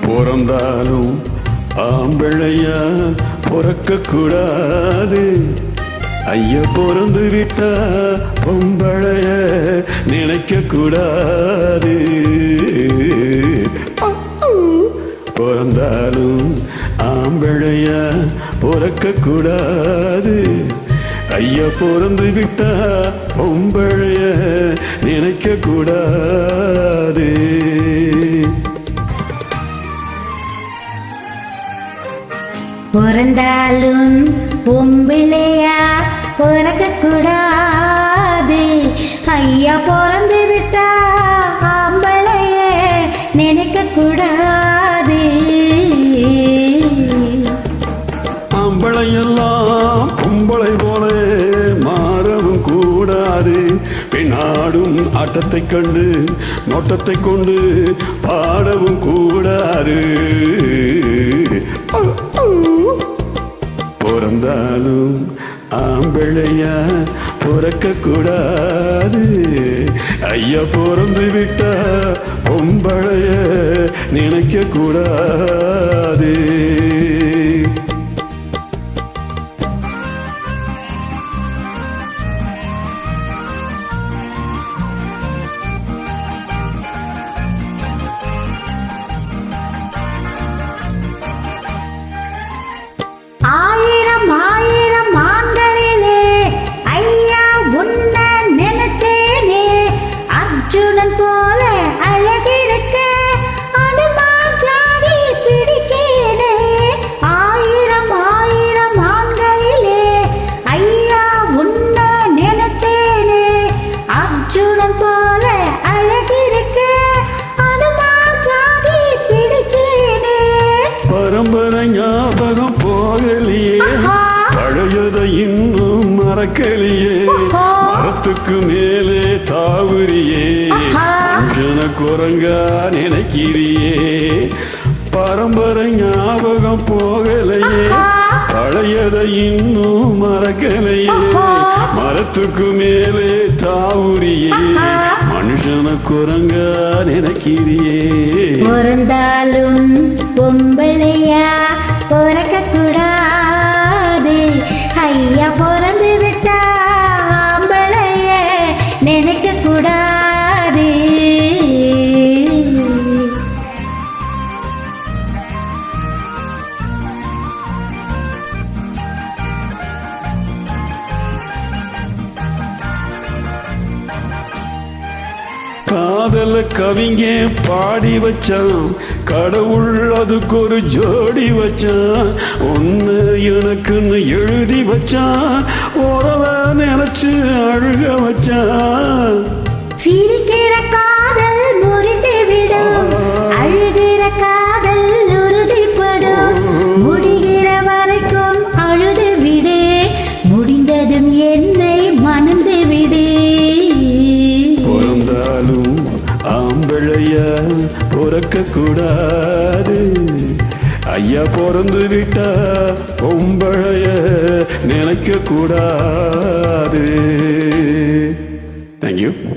பிறந்தாலும் ஆம்பிள்ளையா பிறக்க கூடாது. ஐயா பிறந்து விட்டா பொம்பளைய நினைக்க கூடாது. பிறந்தாலும் ஆம்பிள்ளையா பிறக்க கூடாது. ஐயா பிறந்து விட்டா பொம்பளைய நினைக்க கூடாது. பிறந்தாலும் பொம்பிளையா பிறக்க கூடாது. ஐயா பிறந்து விட்டா ஆம்பளைய நினைக்க கூடாது. ஆம்பளையெல்லாம் பொம்பளை போல மாறவும் கூடாது. பெண்ணாடும் ஆட்டத்தை கண்டு நோட்டத்தை கொண்டு பாடவும் கூடாது. பிறந்தாலும் ஆம்பிள்ளையா பிறக்க கூடாது. ஐயா பிறந்து விட்டா பொம்பளைய நினைக்க கூடாது. ஆயிரம் ஆயிரம் ஆண்களிலே ஐயா உன்னை நினைச்சேனே. அர்ஜுனன் போல அழகிருக்க அனுமான் ஜாதி பிடிச்சேனே. ஆயிரம் ஆயிரம் ஆண்களிலே ஐயா உன்னை நினைச்சேனே. அர்ஜுனன் போல அழகிருக்க அனுமான் ஜாதி பிடிச்சேனே. பரம்பரை ஞாபகம் போகலையே, பழையதை இன்னும் மறக்கலையே. மரத்துக்கு மேலே தாவுரியே, மனுஷன குரங்கா நினைக்கிறியே. பரம்பரை ஞாபகம் போகலையே, பழையதை இன்னும் மறக்கலையே. மரத்துக்கு மேலே தாவுரியே, மனுஷன குரங்கா நினைக்கிறியே. பிறந்தாலும் பொம்பளையா பிறக்க கூடாது. ஐயா பிறந்து விட்டா ஆம்பளைய நினைக்க கூடாது. காதல கவிங்க பாடி வச்சான், கடவுள் அதுக்கு ஒரு ஜோடி வச்சான். ஒன்னு எனக்குன்னு எழுதி வச்சான், உறவ நினைச்சு அழுக வச்சான். சிரிக்கிற காதல் முறிந்து விடும், அழுகிற காதல் உறுதிப்படும். முடிகிற வரைக்கும் அழுது விடு, முடிந்ததும் என்னை மணந்து விடு. பிறந்தாலும் ஆம்பிள்ளையா பிறக்க கூடாது. ஐயா பிறந்து விட்டா பொம்பளைய நினைக்க கூடாது. தேங்க்யூ.